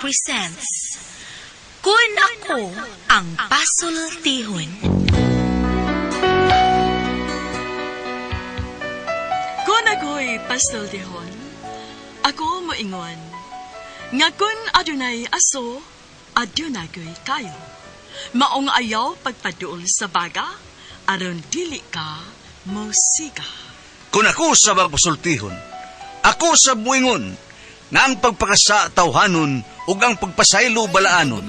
presents Kun Ako Ang Pasultihon. Kun ako'y pasultihon, ako moingon. Nga kun adunay aso, adunagoy kayo. Maong ayaw pagpaduol sa baga, aron dili ka musika. Kung ako sa magpasultihon, ako sa buingon, nga ang pagpakasa tawhanon ug ang pagpasaylo balaanon.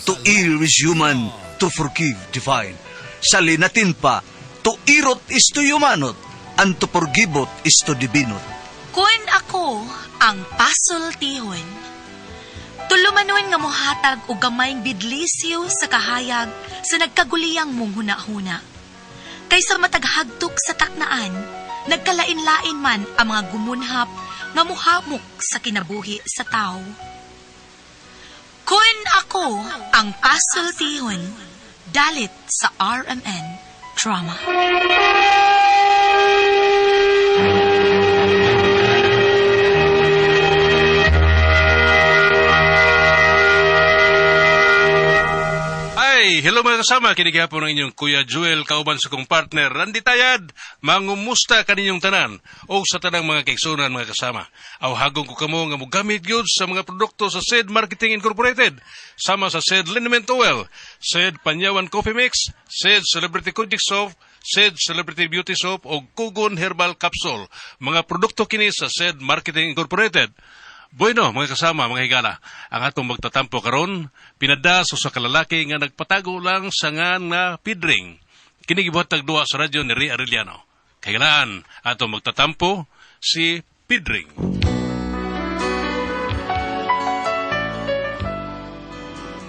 To err is human, to forgive divine. Sa linatin pa, to irot is to humanot, and to forgivot is to divinot. Kun Ako Ang Pasultihon. Tulumanon nga mohatag og gamayng bidlisyo sa kahayag sa nagkaguliyang mong huna-huna. Kaysa mataghagtok sa taknaan, nagkalain-lain man ang mga gumunhap nga muhamok sa kinabuhi sa tao. Kun Ako Ang Pasultihon, dalit sa RMN Drama. Ay, hello mga kasama, kinigihapon ng inyong Kuya Joel, kauban sa kong partner, Randy Tayad, mangumusta kaninyong tanan, o sa tanang mga kaigsunan mga kasama. Awhagong ko kamo nga mugamit yun sa mga produkto sa SED Marketing Incorporated, sama sa SED Liniment Oil, SED Panyawan Coffee Mix, SED Celebrity Kojic Soap, SED Celebrity Beauty Soap, o Kugon Herbal Capsule, mga produkto kini sa SED Marketing Incorporated. Bueno, mga kasama, mga higala, ang atong magtatampo karon pinadaso sa kalalaki nga nagpatago lang sa nga pidring. Kinigibuhat tagduwa sa radyo ni Ray Arellano. Kahigalaan, atong magtatampo si Pidring.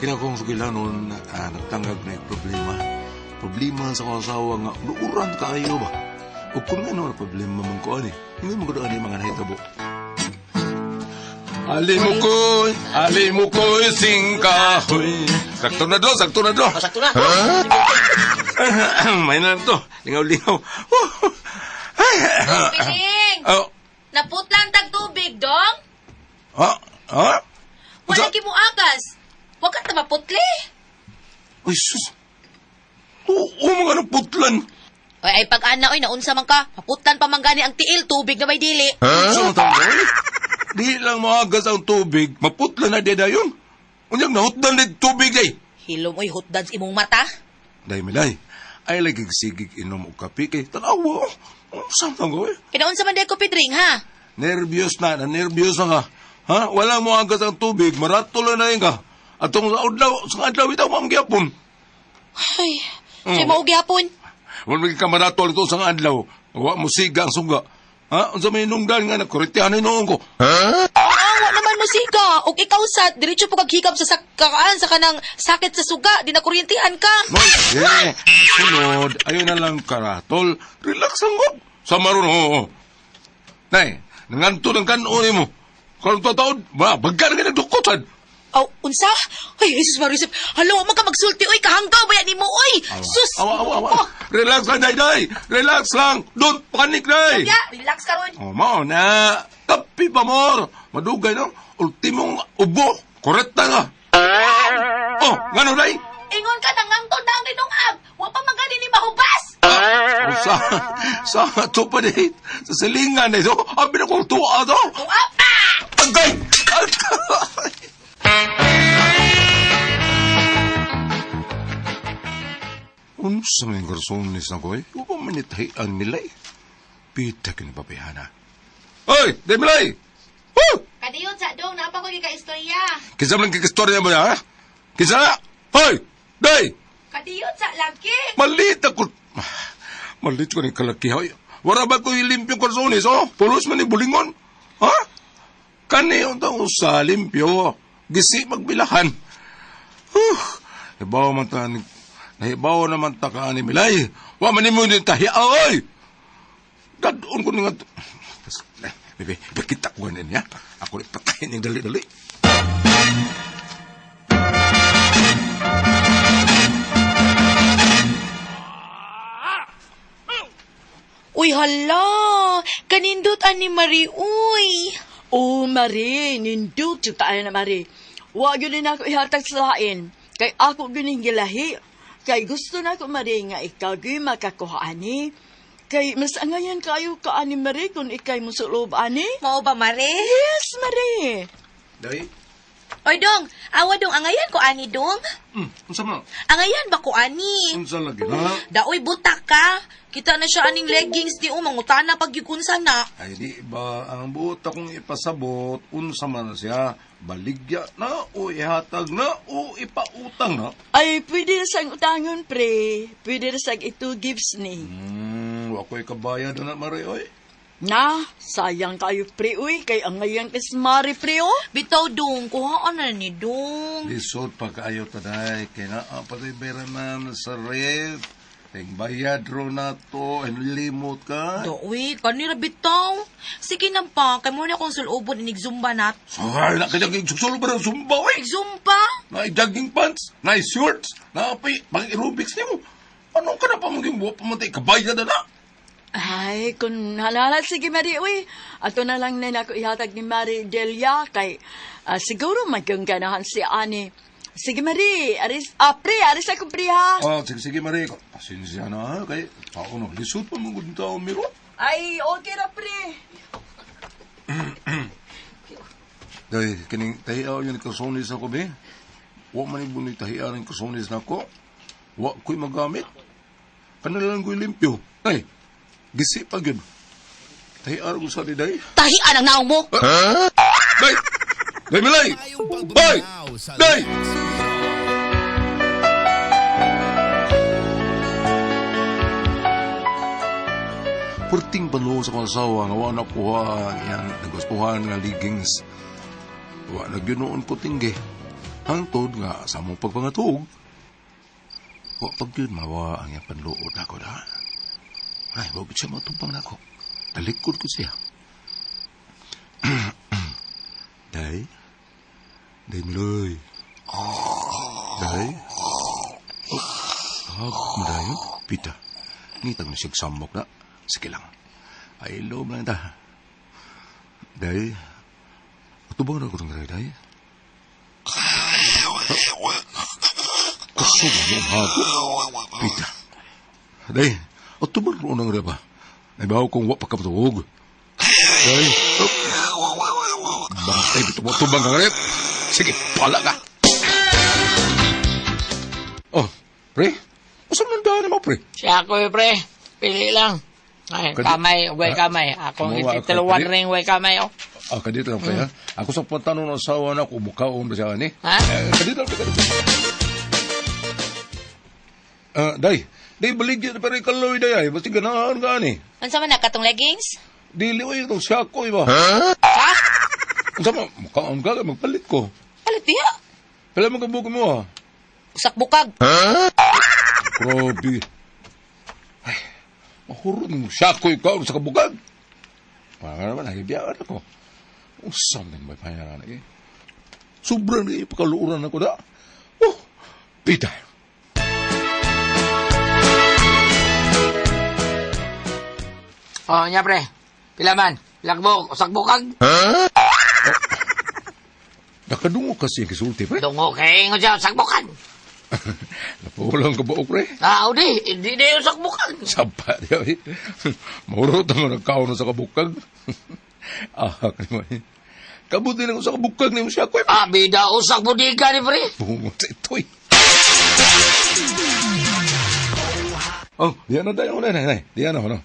Kinakong sugilanon, nagtangag na yung problema. Problema sa kasawa nga, luuran kayo ba? O kung ano na problema man ko, hindi mo ganoon yung mga nahitabo. Alimukoy, singkahoy. Sakto na do. Sakto na. May na to, lingaw-lingaw. Piling! Oh, Naputlan tag tubig, dong? ha? Wala ki mo agas. Huwag ka na maputli. Ay, sus. Oo, mga naputlan. Ay, pag-ana, naunsa man ka. Maputlan pa man gani ang tiil, tubig na may dili. Saan tawag? Di lang maagas ang tubig, maputlan na din yun. Unyang nahutdan din tubig ay. Hilom, hutdan sa imong mata. Day milay, ay lagig sigig inom o kape kay tanawa. Saan tawag Pinaunsa man day ko, Pidring, ha? Nervyos na ka. Ha? Wala mo agas ang tubig, maratuloy na yun ka. At kung sa adlaw itaw manggyapon. Ay, siya maugyapon. Wala ka maratol ito sa adlaw. Wa mo siga ang suga. Ha? Unsa may nungdan nga nakuritihan ni noong ko. Wa naman mo siga. Og ikaw sat, diretso po kaghikap sa kakaan sa kanang sakit sa suga. Di na kuryentihan ka. Moy, sunod, ayun na lang karatol. Relax ang god. Sa maroon, Nay, nanganto ng kanon mo. Kung tataod, bagkan ka nagdukotan. Aw, unsa? Ay, Jesus Marisip. Halo, ka magsulti, oy. Kahanggaw ba yan ni mo, oy. Sus. Awa. Relax lang, day. Relax lang. Don't panic, day. Ya, relax ka ron. Mao na. Kapi pa more. Madugay, no? Ultimong ubo. Korrekta nga. Ngano, day? Ingon ka nang ngangtod na ang dinungag. Wa pa magani ni mahubas. Sa to pa, day. Sa silingan, day. So, abi na kong tuwa, to. Tuwa pa! Agay! Unsa may garsones na ko upang manitahian nila Pita kinipapihana. Hoy! Demilay! Woo! Kadiyot sa dong, napa ko istorya. Kinsa man kikistorya mo na, ha? Kinsa na? Hoy! Day! Kadiyot sa lagi. Malit ako. Malit ko ni kalaki, hoy. Wala ba ko ilimpyo garsones, oh? Pulos man ni bulingon. Ha? Kani yung taong sa limpyo. Gisi magbilahan. Ibaw man ta ni... Nahibaw naman ta ka ni Milay. Wa man mo ni tahi ay. Dadon ko nga. Bebe, kita ko ganin ya. Ako ni patayin ng dali-dali. Uy, hala! Kanindot ani Marie, uy! Oh, Marie, nindot yung tayo na Marie. Wa gyud na ako ihatag sa lain. Kay ako gining gilahi. Kay gusto na ko mari nga ikaw gyud makakuha ani. Kay mas angayan kayo ka ani mari kung ikay musulob ani. Mao ba, Mare? Yes, mari. Day? Oy, Dong. Awa, Dong. Angayan ko, ani, Dong. Unsa man? Angayan ba ko, ani? Unsa lagi na? Daoy, butak ka. Kita na siya aning leggings di mangutana pag yukunsa na. Ay di ba ang buot akong ipasabot unsa man siya baligya na o ihatag na o ipautang na? Ay, pwede na sang utangon, pre. Pwede na sang ito gives ni. Wa ko'y kabayad na mare oy. Na, sayang kayo, pre, uy. Kay angayan is mari, pre, oh. Bitaw, Dong. Kuhaan na ni Dong. Lisod pa kaayo taday kay naa pati beranan sa ref. Ting bayad ro na to limot ka. Daoy, kanira bitaw. Sige na pa. Kay mo na akong sulubon inig zumba nat. Ay, nakajaging susulo ba ng zumba oy? Zumba? Na jogging pants, na shorts, na apay, pang aerobics nimo. Ano ka na pa maging buwa pamatay kabayad na? Ay, kung halala, sige, Mari, uy. Ato na lang na ako ihatag ni Mari Delia kay siguro magkang ganahan si Ani. Sige, Mari. Pre, aris ako, pre, ha? Sige, Marie. Pasensya na ha. Kay, paano, lisod pa mga tao, Miro. Ay, okay na, pre. Dahil, kining tahiaw yun kasonis ako, be. Wa man yung bunay tahiaw ng kasonis na ako. Wa ko'y magamit. Kanalang ko'y limpyo. Ay, gisi pa yun. Tahiaw ko sa di, day. Tahian ang naong mo. Day! Day, Milay! Day! Day! Purting panlo sa kong asawa nga wala kuha yan naguspuhan nga leggings. Wa nagyunoon ko tinggi. Hangtod nga sa mong pagpangatug. Wa pag yun mawa ang iyang panluod ako na. Ay, wag siya matumpang na ako. Talikod ko siya. Day? Day, Miloy. Day? Mo dayo? Pita. Ngitag na siyang samok na. Sige lang. Ay, loob lang ta. Day? Matubang na ko ng day? Kasuma mo ang hago. Pita. Day, matubang ko ng ba? Naibaw kong wap pagkapatuhog. Day? Bantay, bitubang ka ngayon. Sige, pala ka. Oh, pre? Masang nandahan mo, pre? Siya ako, pre. Pili lang. Ay, kamay, way kamay. Ako itituluan ring way kamay, oh. Kadito lang, pre, ha? Ako sa pantanong ng asawa na kung bukaon ba siya, ni? Ha? Kadito lang, kadito. Day, baligyan pa rin kaloy, day, ay. Basta ganahan ka, ni. Ansa man na katong leggings? Dili, ay, itong siyako, iba. Ha? Ansa man, mukaon ka, magpalit ko. Palit diha. Pala magkabukin mo, ha? Usak bukag. Grabe. Ay, mahurot mo siyako ikaw sa kabugag. Para naman, nagibiyaan ako. Usam din may panyaran eh. Sobrang ipakaluuran ako na. Oh, pita. Oh, nya, pre. Pila man. Pilakbok, usak bukag. Nakadungo kasi ang kisulti, pre. Dungo kay ingon siya, usak bukag. Napulang ka ba, pre? Hindi na usak bukag. Sapa niya, eh. Mahurot ang nagkaon sa kabukag. Kanima, eh. Kabuti na ko sa kabukag na yung siya ko, eh. Bida, usak budiga ni, pre. Bungot sa ito, eh. Oh, diyan na tayo, nay. Diyan na, ano.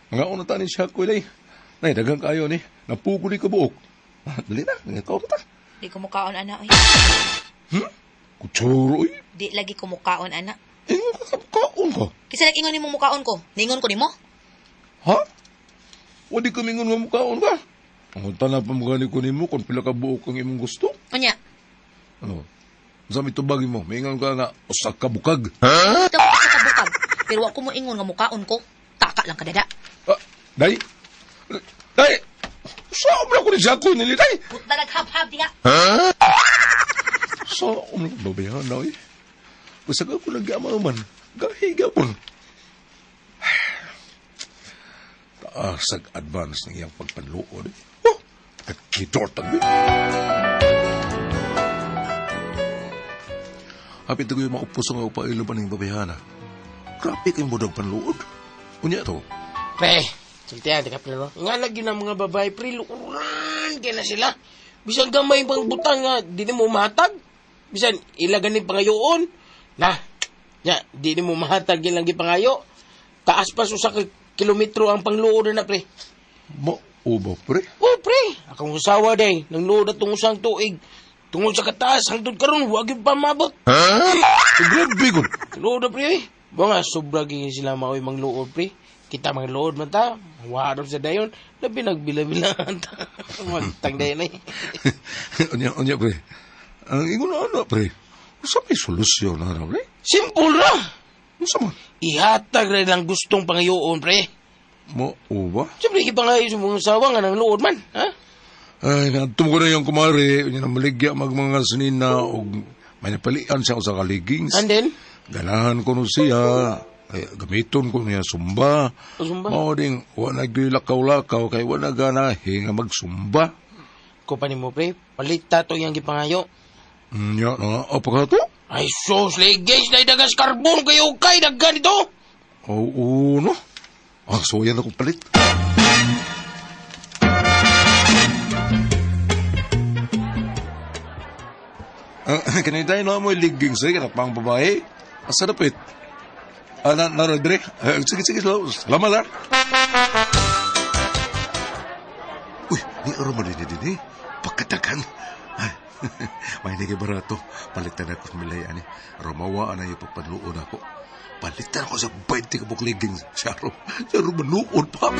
Mga una ta ni siya ko, nay. Nay, dagang kayo, ni. Napukuli ka buok. Dali na, ikaw ta. Di ko mukaon, ana. Oy. Kutsuro, eh. Di lagi ko mukaon, ana. Ingon ka kaon ka. Kasi nag-ingon ni mong mukaon ko. Ningon ko ni mo? Ha? Wadi ka mingon nga mukaon ka. Ang tanap pa mga ko ni mo kung pila ka buok ang imong gusto. Unya. Ano? Sa mitubagi mo, mingon ka nga, usak ka bukag. Ito ko sa kabukag. Pero ako mo ingon nga mukaon ko. Taka lang kadada. Day? Saan mo na ko ni Jaco nili, day? Punta naghab-hab diha. Saan mo na babayahan na, eh? Basag ako nag-amaman. Gahiga po. Taasag advance ng iyang pagpanluod, eh. Oh! At kitortag, eh. Hapit ko yung maupos nga upailo pa ng babayana. Grabe kayong budag panluod. Unya to. Pre, sultihan, teka pre, no? Nga lagi ng mga babae, pre, lukuran kaya na sila. Bisan gamay pang butang nga, di mo mahatag. Bisan, ilagan ni pangayoon. Na, di mo mahatag ilang gipangayo. Taas pa sa kilometro ang pangluod na, pre. Uba, pre? Oh, pre, akong usawa day, nang luod at tungusang tuig. Tungod sa kataas, hangtod karon wag yung pamabot. Grabe ko. Luod na, pre, mga sobra gini sila maoy mang luod, pre. Kita mang luod man ta, warap sa dayon, labi nagbila-bilaan ta. Magtang dayon eh. Unya, pre. Ang ingon na, pre. Sa may solusyon na, pre? Simple ra. Ano sa man? Ihatag rin ang gustong pangayoon, pre. Uba? Siyempre, ipangayo sa mga usawa nga ng luod man, ha? Ay, natum ko na yung kumari. Unya na maligya mga sinina o may napalian siya sa kaligings. And then? Ganahan ko no siya. Ay, gamiton ko niya sumba. O sumba? Mao ding wala lakaw-lakaw kay wala ganahe nga magsumba. Kupanin mo, pre, palita to yung gipangayo. Nya na apa ka to? Ay, sos, guys, na idagas karbon kayo kay daggan ito. Oo, no. Ah, so yan ako palit. Kanina na mo liging sa'yo, kanapang babae. Asa napit? Rodri? Sige, salamat ha. Uy, ni Aroma din. Pagkatakan. Ay, may naging barato. Palitan ako sa milayaan ni. Romawa na yung pagpanluod ako. Palitan ako sa 20 kabuk liging. Siyaro manuod pa.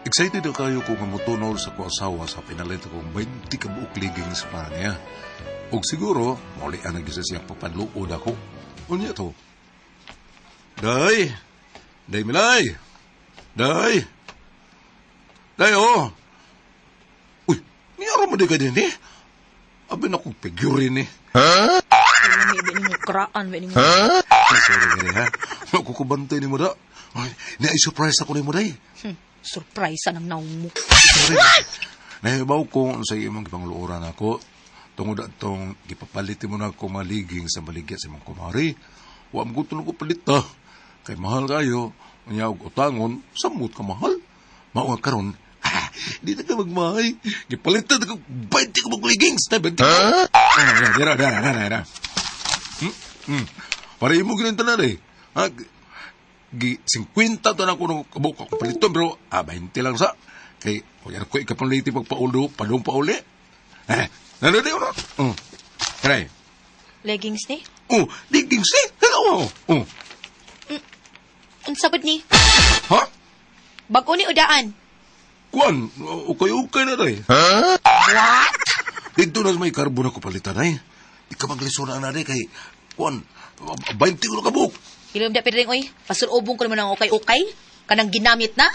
Excited na kayo kung mamutunaw sa kuasawa sa pinalit akong 20 kabuok liging sa para niya. O siguro, muli ang nagisa siyang papanluod ako. Unya to. Day, Milay! Day, oh! Uy, niyaro mo di ka din eh. Abi na kong figurin eh. May mo kraan, may mo. Ay, sorry ha. Makukubantay ni mo da. Ay, na-surprise ako ni mo day. Surprise ang naong mo. Sorry. Nahibaw ko sa imong ipangluoran ako. Tungod atong gipapalitin mo na ako maliging sa baligya sa imong kumari. Wa mo gusto na ko palita. Kay mahal kayo, manyawag utangon, samot ka mahal. Mao nga karon, di na ka magmahay. Gipalitan ako 20 ko magligings. Dira. Para imo ginanta na rin. 50 to na ko nung kabuk ako paliton, pero 20 lang sa. Kay, kaya ko ikapanliti pagpaulo, padong pauli. Nanonood yun, no? Karay. Leggings ni? Leggings ni? Ang sabad ni? Ha? Bago ni udaan. Kuan, ukay-ukay na rin. What? Dito na may karbon ako palitan ay. Di ka maglisona na rin kay, kuan, 20 ko na kabuk. Ilom da piring oy, pasulubong ko naman ang ukay-ukay. Kanang ginamit na.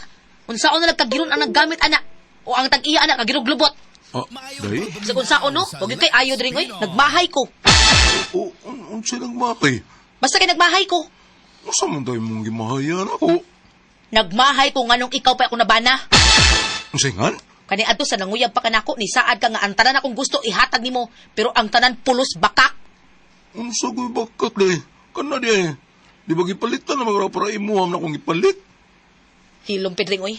Unsaon na nagkagiron ang naggamit anak. O ang tag-iya anak, kagirog lubot. Day? Sa unsaon no, huwag yung kay ayod rin oy, nagmahay ko. Unsay nagmakay? Basta kay nagmahay ko. Asa man tayo mong gimahayan ako? Nagmahay ko nganong ikaw pa ako nabana. Unsay ngan? Kani adto sa nanguyab pa kanako ni saad ka nga ang tanan akong gusto ihatag nimo, pero ang tanan pulos bakak. Unsa ko'y bakak day? Kana day. Di ba gipalitan na mga para imuham na kong gipalit? Hilom Pedring oy.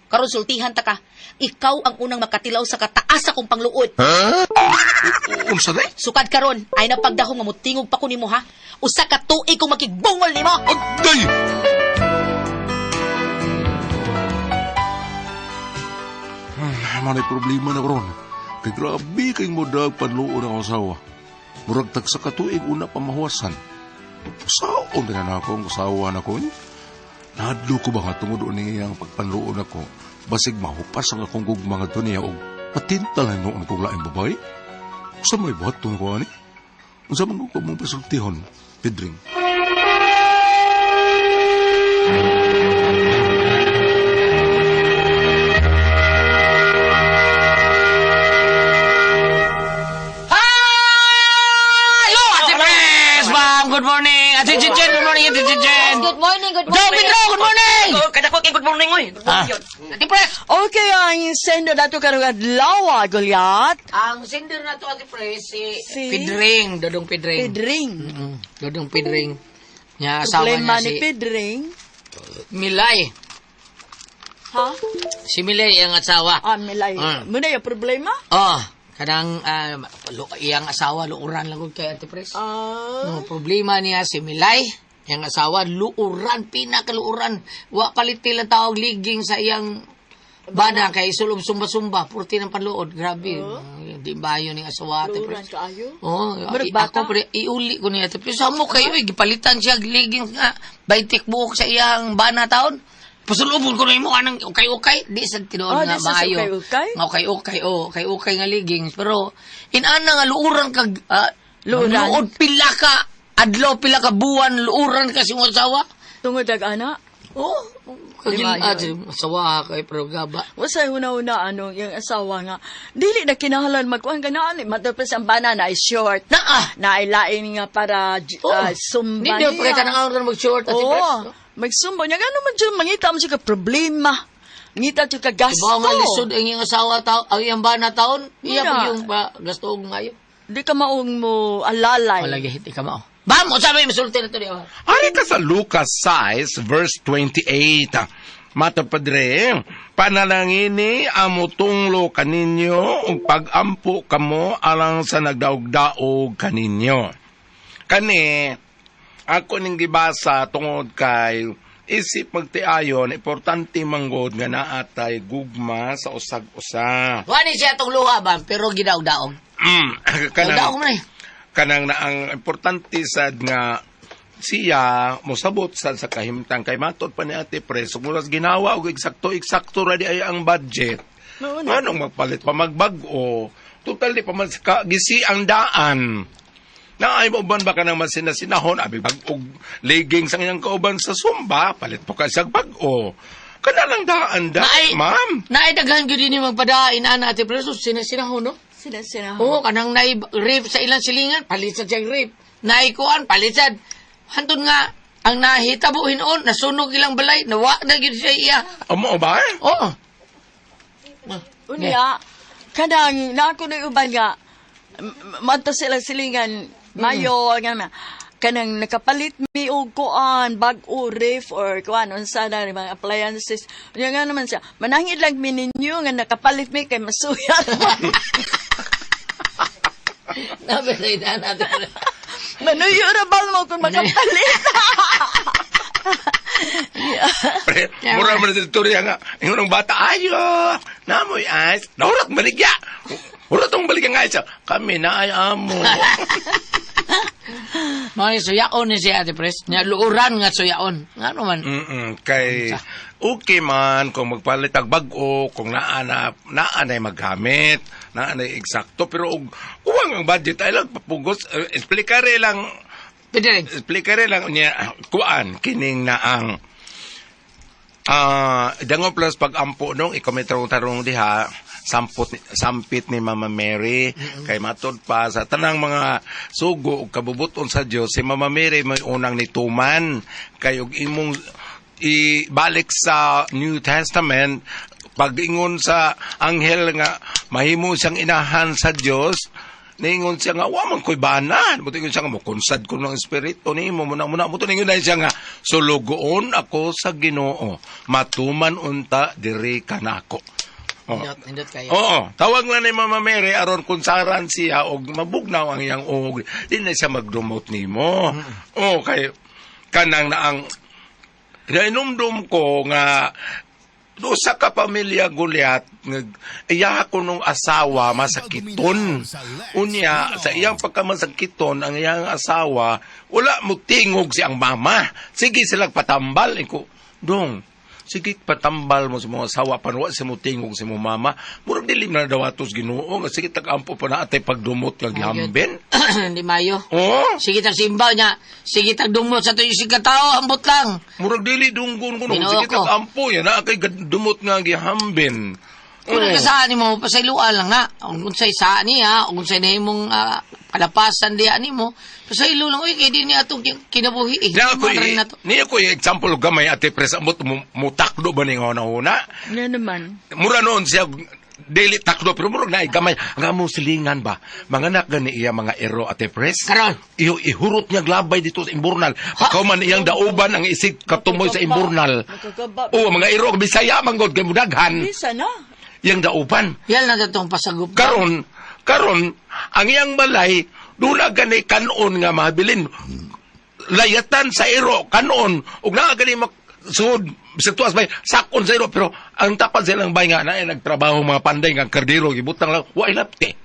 Karon sultihan ta ka. Ikaw ang unang makatilaw sa kataas akong pangluod. Unsa day? Sukad karon ay napagdahong nga mutingog pa ko nimo ha. Usa ka tuig kong makigbungol nimo. Agday! Manay problema na karon. Kay grabe kay mo dag panluod ang asawa. Murag tag sa katuig una pamahuwasan. Saon na ako ang asawa na ko ni? Nahadlo ko ba nga tungod ni ang pagpanluod ako? Basig mahupas ang akong gugma nga niya o patintal na noon kong laing babae? Sa may buhat to ko ani? Unsa man ko mong pasultihon, Pedring? Good morning, Ate Chichen. Good morning, Ate Chichen. Good morning. Pedro, good morning. Kadako good morning, oy. Good morning, yun. Ate Pres, Okay, ang sendo dato karong adlaw, Goliath. ang sender na to, Ate Pres, si Si? Pedring, Dodong Pedring. Pedring. Dodong Pedring. Niya, asawa Problema niya ni si Pedring. Milay. Ha? Si Milay, ang asawa. Milay. Mm. Muna yung problema? Oh, kanang iyang asawa, luuran lang kay Ate Pres. No, problema niya si Milay, iyang asawa, luuran, pinakaluuran. Wa palit tila tawag liging sa iyang bana kay sulub sumba-sumba, purti ng panluod. Grabe. Di bayo ni asawa, Ate Luuran Pres. kaayo? Oh, Murag bata? ako pre, iuli ko ni Ate Pres. Samo kayo, gipalitan siya liging nga, baitik buhok sa iyang bana taon. Pasulubon ko na mo anang ukay-ukay. Di sa tinuod nga di sa maayo. ukay-ukay? Nga ukay-ukay, ukay-ukay nga liging. Pero, inana nga luuran kag, Luuran? luod pila ka, adlaw pila ka buwan, luuran ka si mong asawa. Tungod ag-ana? Oh, Di maayo. asawa kay pero gaba. Wasay una-una yung asawa nga. Dili na kinahalan magkuhan ka na. Matapos ang banana ay short. Na ay lain nga para sumba Hindi niyo pa ka nang mag-short at Oo. Magsumba niya. Gano'n man dyan, mangita mo siya ka problema. Ngita siya ka gasto. Diba nga lisod ang iyong asawa ang iyong bana taon, iya Muna. pa yung gasto ngayon. Di ka maong mo alalay. Wala gihit ka mao. Bam, sabi masulti na to di. Ari ka sa Lucas 6, verse 28. Mata Padre, panalangini amo tunglo kaninyo ug pagampo kamo alang sa nagdaog-daog kaninyo. Kani, ako ning gibasa tungod kay isip magtiayon, importante manggod nga naatay gugma sa usag-usa. Wani siya itong luha ba, pero gidaog-daog. Daog-daog mo na eh. Kanang na ang importante sad nga siya mosabot sa kahimtang kay matod pa ni Ate Pres muras ginawa og eksakto ra di ay ang budget. Anong magpalit pa magbag-o total di pa man gisi ang daan. Na ay mo ban ba ka nang masinasinahon abi bag-og leggings ang iyang kauban sa sumba palit po ka sa bag-o. Kana lang daan ma'am. Naay daghan gyud ni magpadain ana Ate Pres sinasinahon no. Sila. Oo, kanang naay rip sa ilang silingan, palisad siyang rip. Naay kuan, palisad. Hantun nga, ang nahitabo hinuon, nasunog ilang balay, nawa na gyud siya iya. Amo ba? Oo. Unya, kanang na ako na uban nga, mata sila silingan, mayo, nga kanang nakapalit mi og kuan bag-o ref or kuan unsa na mga appliances. Unya nga naman siya, manangit lang mi ninyo nga nakapalit mi kay masuya. Nabesay na natin. Manuyo ra ba mo kung makapalit? Mura man sa istorya nga. Yung bata, ayo, namoy ice. Naurak maligya. Mura tong balik ang ice. Kami na ay amo. Mga suyaon ni si Ate Pres. Nga luuran nga suyaon. Nga naman. Kay, okay man, kung magpalit ang bag-o, kung naanay maghamit, naanay eksakto, pero kung ang budget ay lang papugos, explicare lang, niya, kuan, kining na ang, dango plus pag-ampo nung, ikaw may tarong diha, sampit ni Mama Mary, kay matod pa sa tanang mga sugo ug kabubuton sa Dios si Mama Mary may unang nituman kay ug imong ibalik sa New Testament pag-ingon sa anghel nga mahimo siyang inahan sa Dios ningon siya nga wa man koy banan buti siya nga mo konsad ko ng espiritu nimo muna mo to ningon siya nga sulugoon ako sa Ginoo matuman unta diri kanako. Hindot kayo. Oo, tawag na ni Mama Mary aron kung saran siya og mabugnaw ang iyang og di na siya magdumot nimo. Oo, kay kanang na ang inumdum ko nga usa ka pamilya Goliath iya ko nung asawa masakiton. Unya sa iyang pagkamasakiton ang iyang asawa wala mo tingog siyang mama. Sige silang patambal ko. Dong. Sige, patambal mo sa mga asawa, panuwa sa mo tingog sa mo mama. Murag dilim na daw atos Ginoo. Sige, tagampo pa na atay pagdumot kag gihambin. Hindi mayo. Oo. Sige tag simbaw niya. Sige tag dumot sa tuyo si katao, ambot lang. Murag dili dunggon ko. Ginoo Sige, ko. tagampo yan. Na kay dumot nga gihambin. Kung nagkasaan mo, pasayloan lang nga. Kung sa'y saan niya, kung sa'y na mong kalapasan diya ni mo, pasaylo lang, uy, kaya di niya itong kinabuhi. Niya ko example gamay ate pres amot mutakdo ba ning una-una? Nga naman. Mura noon siya daily takdo pero mura na gamay nga mo silingan ba manganak gani iya mga ero ate pres Karon. ihurot niya glabay dito sa imburnal pagkauman iyang dauban ang isig katumoy sa imburnal Magkakaba. mga ero bisaya manggod kay mudaghan Bisa na. iyang dauban Yan na itong pasagup. karon ang iyang balay dula gani kanon nga mabilin layatan sa ero kanon ug naa gani sud sa tuwas bay sakon sa iro pero ang tapat silang bay nga na nagtrabaho mga panday nga kardiro gibutang lang wa ilapte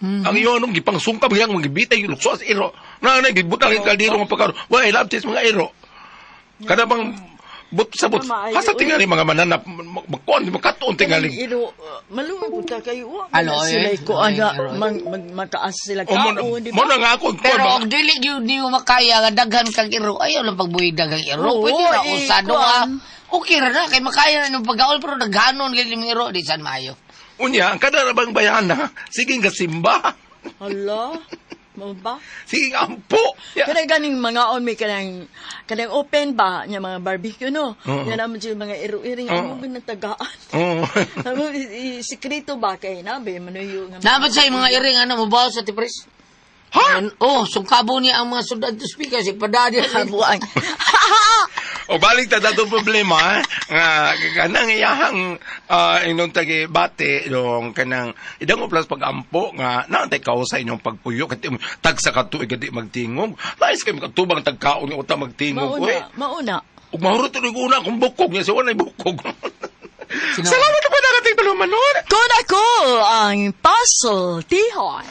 ang iyo nung gipang sungkab yang magibitay lukso sa iro na gibutang ang kardiro nga pagkaro wa ilapte sa mga iro kada bang but sabot hasta tingali mga mananap magkuan di makatuon tingali Iro, maluwag po ta kayo. Alo, Sila eh. ko, ana, Iro. mataas sila mo kao, di na ba? nga ako Pero ang dili yun di mo makaya nga daghan kang iro, ayaw lang pagbuhi dagang iro. Oo, Pwede na eh, usado kuwan. nga. Okay ra na, kay makaya na ng pag-aol, pero naghanon galing iro, di saan maayo. unya ang kada bang bayana sige nga simba Hala, mo ba? sige nga ampo Kaya ganing mga on may kanang open ba niya mga barbecue no. Oo. Yan naman sila mga iro-iring Oo. ano binatagaan. oh Ano sikreto ba kay nabe manuyo nga. Dapat sa mga iring, ano, mabawas sa tipres. ha Oh, sungkabo niya ang mga sundad to speaker, si padadi. Buang. o balik ta dato problema nga kanang iyahang inon tagi bate dong kanang idang plus pagampo nga naantay ka sa inyong pagpuyo ket tag sa katuig gadi magtingog lais kay makatubang tagkaon nga uta magtingog oy Mauna. ug mahurot ug una kung bukog niya sa walay bukog salamat pa nagating tuluman nun Kung ako ang puzzle tihon.